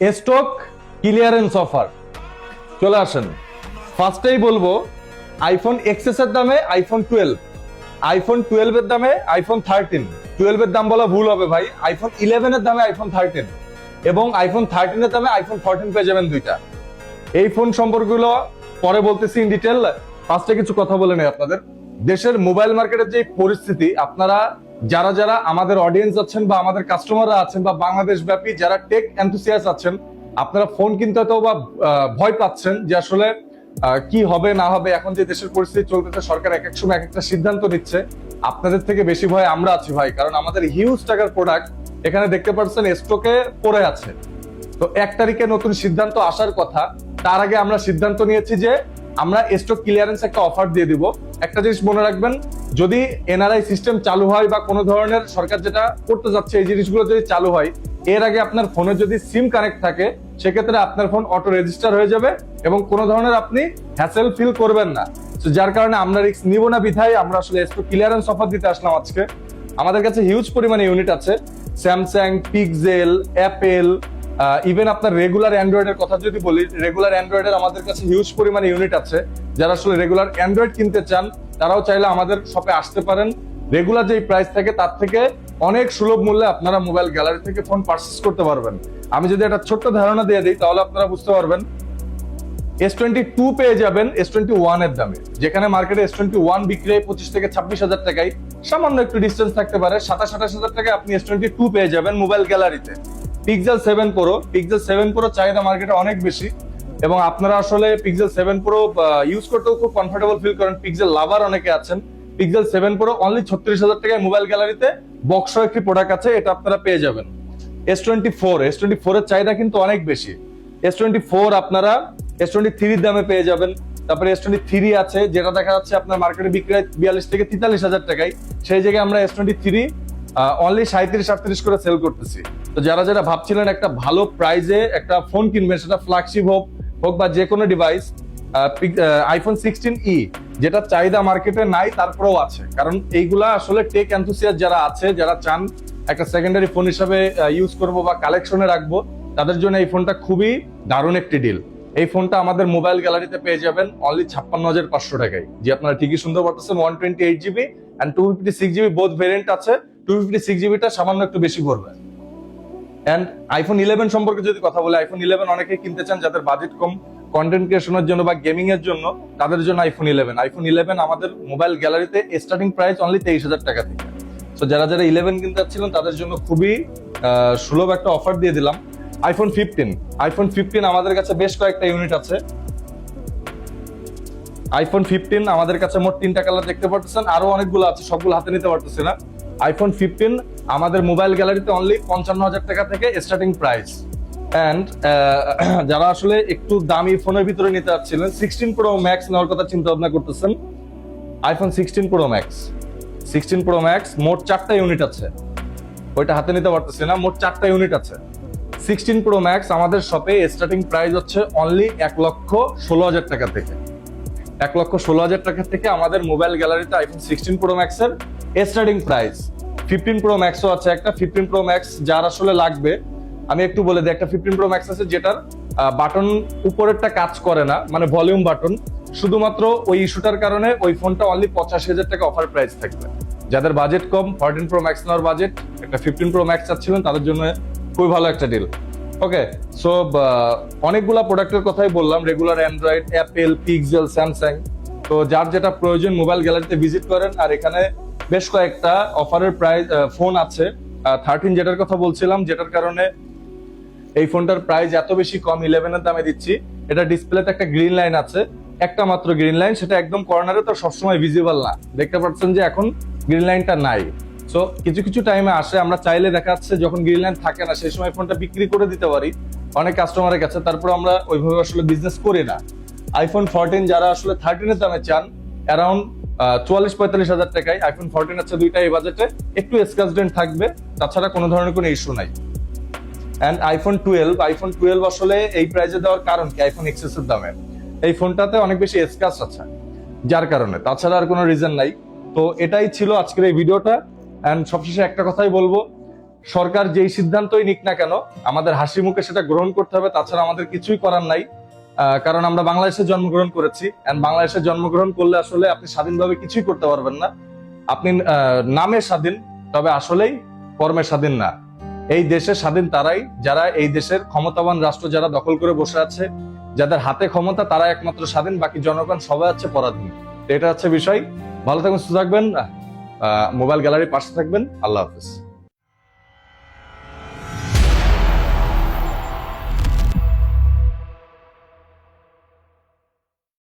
Stock clearance offer চলে আসেন। ফার্স্টেই বলবো আইফোন এক্সএস এর দামে আইফোন 12, আইফোন 12 এর দামে আইফোন 13, 12 এর দাম বলা ভুল হবে ভাই, আইফোন 11 এর দামে আইফোন 13 এবং আইফোন 13 এর দামে আইফোন 14 পেয়ে যাবেন দুইটা। এই ফোন সম্পর্কগুলো পরে বলতেছি ইন ডিটেল। ফার্স্টে কিছু কথা বলে নেই আপনাদের। দেশের মোবাইল মার্কেটের যে পরিস্থিতি, আপনারা যারা যারা আমাদের অডিয়েন্স আছেন বা আমাদের কাস্টমাররা আছেন বা বাংলাদেশ ব্যাপী যারা টেক এনথুসিয়াস আছেন, আপনারা ফোন কিনতে হয়তো বা ভয় পাচ্ছেন যে আসলে কি হবে না হবে। এখন যে দেশের পরিস্থিতি চলতেছে, সরকার এক এক সময় এক একটা সিদ্ধান্ত নিচ্ছে। আপনাদের থেকে বেশি ভয় আমরা আছি ভাই, কারণ আমাদের হিউজ টাকার প্রোডাক্ট এখানে দেখতে পাচ্ছেন স্টকে পড়ে আছে। তো 1 তারিখে নতুন সিদ্ধান্ত আসার কথা, তার আগে আমরা সিদ্ধান্ত নিয়েছি যে আমরা স্টক ক্লিয়ারেন্স একটা অফার দিয়ে দিব। একটা জিনিস মনে রাখবেন, যদি এনআরআই সিস্টেম চালু হয় বা কোনো ধরনের সরকার যেটা করতে যাচ্ছে এই জিনিসগুলো যদি চালু হয়, এর আগে আপনার ফোনে যদি সিম কানেক্ট থাকে সেক্ষেত্রে আপনার ফোন অটো রেজিস্টার হয়ে যাবে এবং কোনো ধরনের আপনি হ্যাসেল ফিল করবেন না। তো যার কারণে আমরা রিস্ক নিব না বিধায় আমরা আসলে স্টক ক্লিয়ারেন্স অফার দিতে আসলাম আজকে। আমাদের কাছে হিউজ পরিমাণে ইউনিট আছে, স্যামসাং, পিক্সেল, অ্যাপেল, ইভেন আপনার রেগুলার অ্যান্ড্রয়েড এর কথা যদি বলি, রেগুলার অ্যান্ড্রয়েড এর আমাদের কাছে হিউজ পরিমাণে ইউনিট আছে। যারা আসলে রেগুলার অ্যান্ড্রয়েড কিনতে চান তারাও চাইলে আমাদের শপে আসতে পারেন। রেগুলার যেই প্রাইস থাকে তার থেকে অনেক সুলভ মূল্যে আপনারা মোবাইল গ্যালারি থেকে ফোন পারচেজ করতে পারবেন। আমি যদি একটা ছোট্ট ধারণা দিয়ে দিই তাহলে আপনারা বুঝতে পারবেন। S22 পেয়ে যাবেন S21 এর দামে, যেখানে মার্কেটে S21 বিক্রি হয় 25 থেকে 26 হাজার টাকায়। সামান্য একটু ডিস্টেন্স থাকতে পারে, 27-28 হাজার টাকায় আপনি S22 পেয়ে যাবেন মোবাইল গ্যালারিতে। পিক্সেল 7 প্রো, পিক্সেল 7 প্রো চাহিদা মার্কেটে অনেক বেশি এবং আপনারা আসলে পিক্সেল 7 প্রো ইউজ করতেও খুব কমফোর্টেবল ফিল করেন। পিক্সেল লাভার অনেকে আছেন। পিক্সেল 7 প্রো অনলি 36 হাজার টাকায় মোবাইল গ্যালারিতে বক্স একটি প্রোডাক্ট আছে, এটা আপনারা পেয়ে যাবেন। S24 এর চাহিদা কিন্তু অনেক বেশি। S24 আপনারা S23 এর দামে পেয়ে যাবেন। তারপরে S23 আছে, যেটা দেখা যাচ্ছে আপনার মার্কেটে বিক্রি হয় 42 থেকে 43 হাজার টাকায়, সেই জায়গায় আমরা S23 অনলি 37-38 করে সেল করতেছি। তো যারা যারা ভাবছিলেন একটা ভালো প্রাইজে একটা ফোন কিনবেন, সেটা ফ্ল্যাগশিপ হোক হোক বা যে কোনো ডিভাইস, আইফোন 16e যেটা চাহিদা মার্কেটে নাই তারপরেও আছে, কারণ এইগুলা আসলে টেক এনথুসিয়াস্ট যারা আছে, যারা চান একটা সেকেন্ডারি ফোন হিসাবে ইউজ করব বা কালেকশনে রাখবো, তাদের জন্য এই ফোনটা খুবই দারুণ একটি ডিল। এই ফোনটা আমাদের মোবাইল গ্যালারিতে পেয়ে যাবেন অনলি 56,500 টাকায়। যে আপনারা ঠিকই শুনতে পারতেছেন, 128GB and 256GB both variant আছে। 256GBটা সামান্য একটু বেশি পড়বে। এন্ড আইফোন 11 সম্পর্কে যদি কথা বলি, আইফোন 11 অনেকেই কিনতে চান যাদের বাজেট কম, কন্টেন্ট ক্রিয়েশনের জন্য বা গেমিং এর জন্য, তাদের জন্য আইফোন 11 আমাদের মোবাইল গ্যালারিতে স্টার্টিং প্রাইস অনলি 23,000 টাকা থেকে। তো যারা যারা 11 কিনতে চাচ্ছিলেন তাদের জন্য খুবই সুলভ একটা অফার দিয়ে দিলাম। আইফোন 15 আমাদের কাছে বেশ কয়েকটা ইউনিট আছে। আইফোন 15 আমাদের কাছে মোট 3টা কালার দেখতে পাচ্ছেন, আরো অনেকগুলো আছে, সবগুলো হাতে নিতে পারতেছি না। আইফোন 15 আমাদের মোবাইল গ্যালারিতে অনলি 55,000 টাকা থেকে স্টার্টিং প্রাইস। এন্ড যারা আসলে একটু দামি ফোনের ভিতরে নিতে চাচ্ছিলেন, 16 প্রো ম্যাক্স নেওয়ার কথা চিন্তা ভাবনা করতেছেন, আইফোন 16 প্রো ম্যাক্স মোট 4টা ইউনিট আছে। ওইটা হাতে নিতে পারতেছি না, মোট 4টা ইউনিট আছে। 16 প্রো ম্যাক্স আমাদের শপে স্টার্টিং প্রাইস হচ্ছে অনলি 1,16,000 টাকা থেকে। 1,16,000 টাকা থেকে আমাদের মোবাইল গ্যালারিতে আইফোন 16 প্রো ম্যাক্স এর স্টার্টিং প্রাইস। 15 প্রো ম্যাক্সও আছে একটা। 15 প্রো ম্যাক্স যার আসলে লাগবে, আমি একটু বলে দিই, একটা 15 প্রো ম্যাক্স আছে যেটার বাটন উপরেরটা কাজ করে না, মানে ভলিউম বাটন। শুধুমাত্র ওই ইস্যুটার কারণে ওই ফোনটা অনলি 85,000 টাকা অফার প্রাইস থাকবে। যাদের বাজেট কম, 14 প্রো ম্যাক্স নেওয়ার বাজেট, একটা 15 প্রো ম্যাক্স চাচ্ছিলেন, তাদের জন্য খুবই ভালো একটা ডিল। ওকে, সো অনেকগুলা প্রোডাক্টের কথাই বললাম, regular Android, Apple, pixel, Samsung. তো যার যেটা প্রয়োজন মোবাইল গ্যালারিতে ভিজিট করেন। আর এখানে বেশ কয়েকটা অফারের প্রাইস ফোন আছে। 13 যেটার কথা বলছিলাম, যেটার কারণে এই ফোনটার প্রাইস এত বেশি কম 11 এর দামে দিচ্ছি। এটা ডিসপ্লেতে একটা গ্রিন লাইন আছে, একটা মাত্র গ্রিন লাইন, সেটা একদম কর্নারে, তো সবসময় ভিজিবল না। দেখতে পাচ্ছেন যে এখন গ্রিন লাইনটা নাই। সো কিছু কিছু টাইমে আসে, আমরা চাইলে দেখা যাচ্ছে যখন গ্রিন লাইন থাকে না সেই সময় ফোনটা বিক্রি করে দিতে পারি অনেক কাস্টমারের কাছে, তারপর আমরা ওইভাবে আসলে বিজনেস করি না। আইফোন 14 যারা আসলে 13 এর দামে চান, অ্যারাউন্ড 44-45 হাজার টাকায় আইফোন 14 আছে দুইটা এই বাজেটে। একটু স্ক্র্যাচ থাকবে, তাছাড়া কোনো ধরনের কোনো ইস্যু নাই। এন্ড আইফোন 12 আসলে এই প্রাইসে দেওয়ার কারণ কি, আইফোন এক্সএস এর দামে এই ফোনটাতে অনেক বেশি স্ক্র্যাচ আছে, যার কারণে, তাছাড়া আর কোনো রিজন নাই। তো এটাই ছিল আজকের এই ভিডিওটা। এন্ড সবশেষে একটা কথাই বলবো, সরকার যেই সিদ্ধান্তই নিক না কেন আমাদের হাসি মুখে সেটা গ্রহণ করতে হবে, তাছাড়া আমাদের কিছুই করার নাই। কারণ আমরা বাংলাদেশে জন্মগ্রহণ করেছি, এন্ড বাংলাদেশে জন্মগ্রহণ করলে আসলে আপনি স্বাধীনভাবে কিছুই করতে পারবেন না। আপনি নামে স্বাধীন, তবে আসলেই কর্মে স্বাধীন না। এই দেশে স্বাধীন তারাই যারা এই দেশের ক্ষমতাবান রাষ্ট্র যারা দখল করে বসে আছে, যাদের হাতে ক্ষমতা, তারা একমাত্র স্বাধীন, বাকি জনগণ সবাই হচ্ছে পরাধীন। এটা হচ্ছে বিষয়। ভালো থাকবেন, সুস্থ থাকবেন, মোবাইল গ্যালারির পাশে থাকবেন। আল্লাহ হাফেজ।